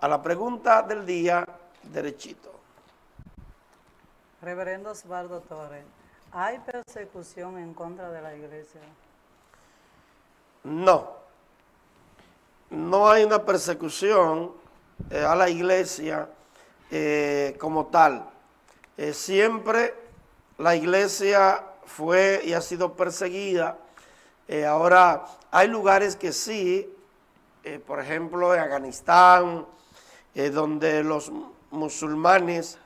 a la pregunta del día derechito. Reverendo Osvaldo Torres, ¿hay persecución en contra de la iglesia? No, no hay una persecución a la iglesia como tal. Siempre la iglesia fue y ha sido perseguida. Ahora, hay lugares que sí, por ejemplo, en Afganistán, donde los musulmanes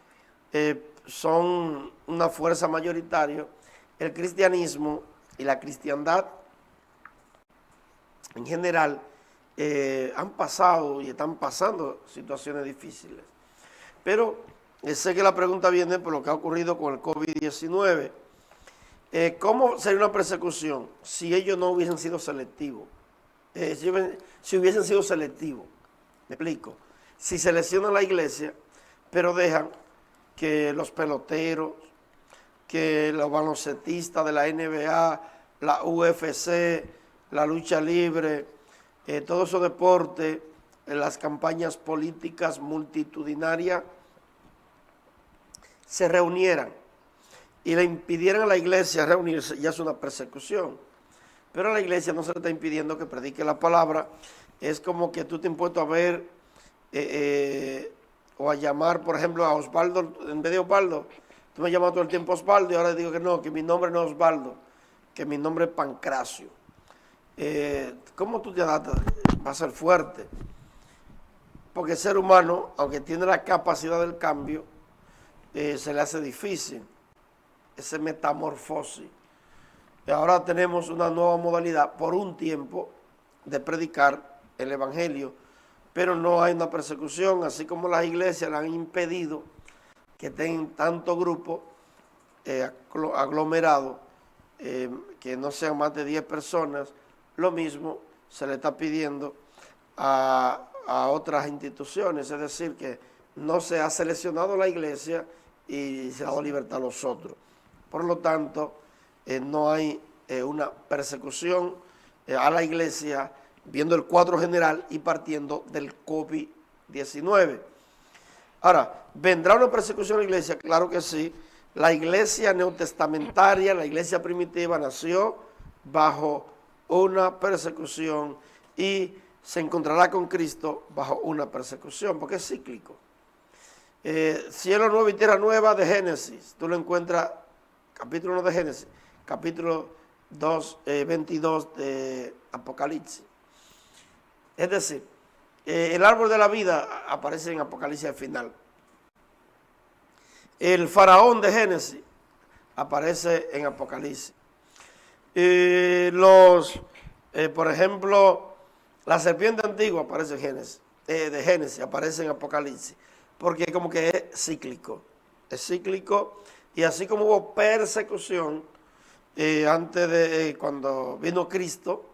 son una fuerza mayoritaria, el cristianismo y la cristiandad en general han pasado y están pasando situaciones difíciles. Pero sé que la pregunta viene por lo que ha ocurrido con el COVID-19. ¿Cómo sería una persecución si ellos no hubiesen sido selectivos? Si hubiesen sido selectivos, me explico. Si seleccionan la iglesia, pero dejan que los peloteros, que los baloncetistas de la NBA, la UFC, la lucha libre, todos esos deportes, las campañas políticas multitudinarias, se reunieran y le impidieran a la iglesia reunirse, ya es una persecución. Pero a la iglesia no se le está impidiendo que predique la palabra. Es como que tú te impuesto a ver o a llamar, por ejemplo, a Osvaldo, en vez de Osvaldo, tú me llamas todo el tiempo Osvaldo y ahora digo que no, que mi nombre no es Osvaldo, que mi nombre es Pancracio. ¿Cómo tú te adaptas? Va a ser fuerte. Porque el ser humano, aunque tiene la capacidad del cambio, se le hace difícil ese metamorfosis. Y ahora tenemos una nueva modalidad por un tiempo de predicar el evangelio, pero no hay una persecución, así como las iglesias le han impedido que tengan tanto grupo aglomerado, que no sean más de 10 personas. Lo mismo se le está pidiendo a otras instituciones, es decir, que no se ha seleccionado la iglesia y se ha dado libertad a los otros. Por lo tanto, no hay una persecución a la iglesia, viendo el cuadro general y partiendo del COVID-19. Ahora, ¿vendrá una persecución a la iglesia? Claro que sí. La iglesia neotestamentaria, la iglesia primitiva, nació bajo una persecución y se encontrará con Cristo bajo una persecución, porque es cíclico. Cielo nuevo y tierra nueva de Génesis, tú lo encuentras, capítulo 1 de Génesis, capítulo 2, 22 de Apocalipsis. Es decir, el árbol de la vida aparece en Apocalipsis al final. El faraón de Génesis aparece en Apocalipsis. Por ejemplo, la serpiente antigua aparece en Génesis, de Génesis aparece en Apocalipsis, porque como que es cíclico, y así como hubo persecución antes de cuando vino Cristo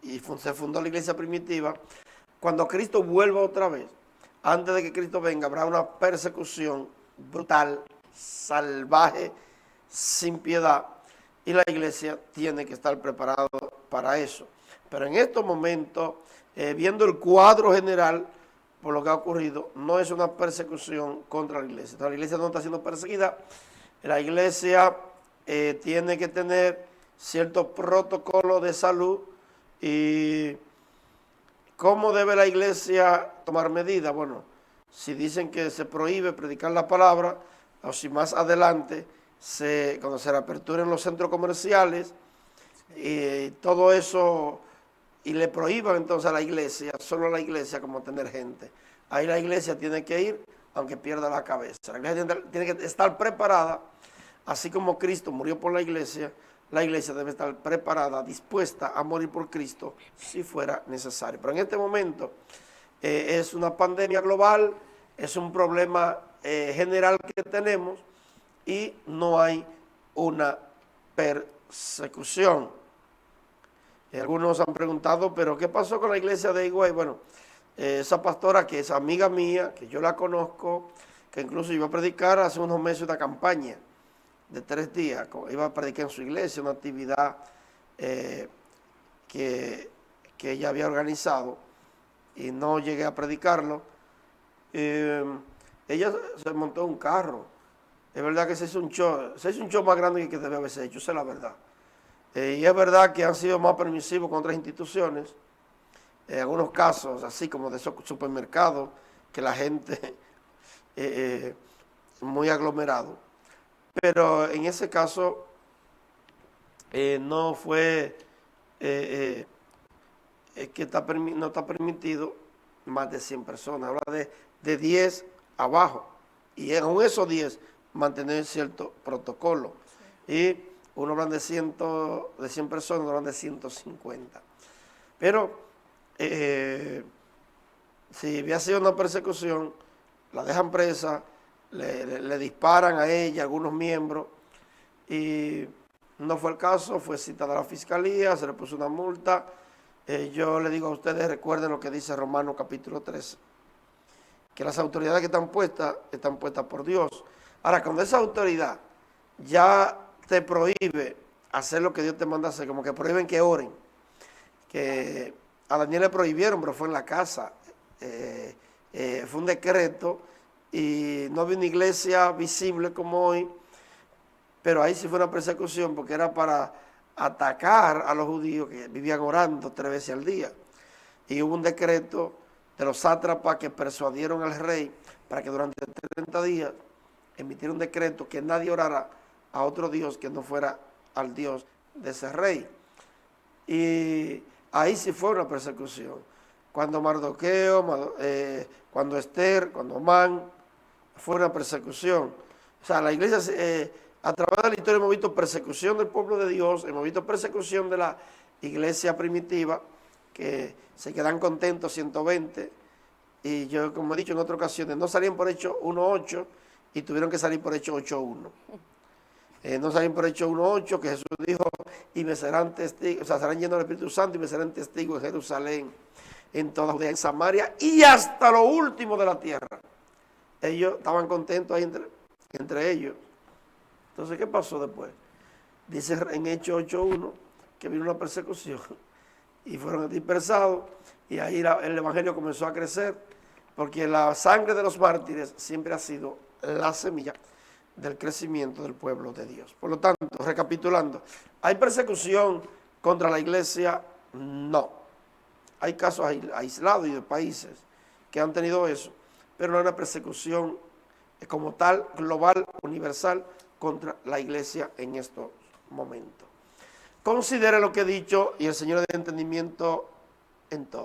y se fundó la iglesia primitiva, cuando Cristo vuelva otra vez, antes de que Cristo venga, habrá una persecución brutal, salvaje, sin piedad, y la iglesia tiene que estar preparada para eso. Pero en estos momentos, viendo el cuadro general, por lo que ha ocurrido, no es una persecución contra la iglesia. Entonces, la iglesia no está siendo perseguida. La iglesia tiene que tener ciertos protocolos de salud. ¿Y cómo debe la iglesia tomar medidas? Bueno, si dicen que se prohíbe predicar la palabra, o si más adelante, cuando se reaperturen los centros comerciales, y todo eso, y le prohíban entonces a la iglesia, solo a la iglesia, como tener gente. Ahí la iglesia tiene que ir, aunque pierda la cabeza. La iglesia tiene que estar preparada, así como Cristo murió por la iglesia debe estar preparada, dispuesta a morir por Cristo si fuera necesario. Pero en este momento es una pandemia global, es un problema general que tenemos y no hay una persecución. Algunos han preguntado, pero ¿qué pasó con la iglesia de Higüey? Bueno, esa pastora que es amiga mía, que yo la conozco, que incluso iba a predicar hace unos meses una campaña de 3 días, iba a predicar en su iglesia, una actividad que ella había organizado y no llegué a predicarlo. eh, ella se montó en un carro. Es verdad que se hizo un show más grande que debe haberse hecho, esa es la verdad. Y es verdad que han sido más permisivos con otras instituciones, en algunos casos, así como de esos supermercados, que la gente muy aglomerado. Pero en ese caso no fue que no está permitido más de 100 personas. Habla de 10 abajo. Y aún esos 10 mantener cierto protocolo. Y uno habla de 100 personas, uno habla de 150. Pero si había sido una persecución, la dejan presa, le disparan a ella, algunos miembros, y no fue el caso, fue citada a la fiscalía, se le puso una multa. Yo le digo a ustedes, recuerden lo que dice Romanos capítulo 13, que las autoridades que están puestas por Dios. Ahora, cuando esa autoridad ya te prohíbe hacer lo que Dios te manda hacer, como que prohíben que oren, que a Daniel le prohibieron, pero fue en la casa, fue un decreto y no había una iglesia visible como hoy, pero ahí sí fue una persecución porque era para atacar a los judíos que vivían orando 3 veces al día. Y hubo un decreto de los sátrapas que persuadieron al rey para que durante 30 días emitiera un decreto que nadie orara a otro Dios que no fuera al Dios de ese rey. Y ahí sí fue una persecución. Cuando Mardoqueo, cuando Esther, cuando Amán, fue una persecución. O sea, la iglesia, a través de la historia hemos visto persecución del pueblo de Dios, hemos visto persecución de la iglesia primitiva, que se quedan contentos 120, y yo, como he dicho en otras ocasiones, no salían por Hechos 1.8 y tuvieron que salir por Hechos 8.1. No salían por Hechos 1.8, que Jesús dijo, y me serán testigos, o sea, serán llenos del Espíritu Santo y me serán testigos en Jerusalén, en toda Judea, en Samaria y hasta lo último de la tierra. Ellos estaban contentos ahí entre ellos. Entonces, ¿qué pasó después? Dice en Hechos 8.1 que vino una persecución y fueron dispersados y ahí el evangelio comenzó a crecer porque la sangre de los mártires siempre ha sido la semilla del crecimiento del pueblo de Dios. Por lo tanto, recapitulando, ¿hay persecución contra la iglesia? No. Hay casos aislados y de países que han tenido eso, pero no hay una persecución como tal, global, universal, contra la iglesia en estos momentos. Considere lo que he dicho y el Señor de entendimiento en todo.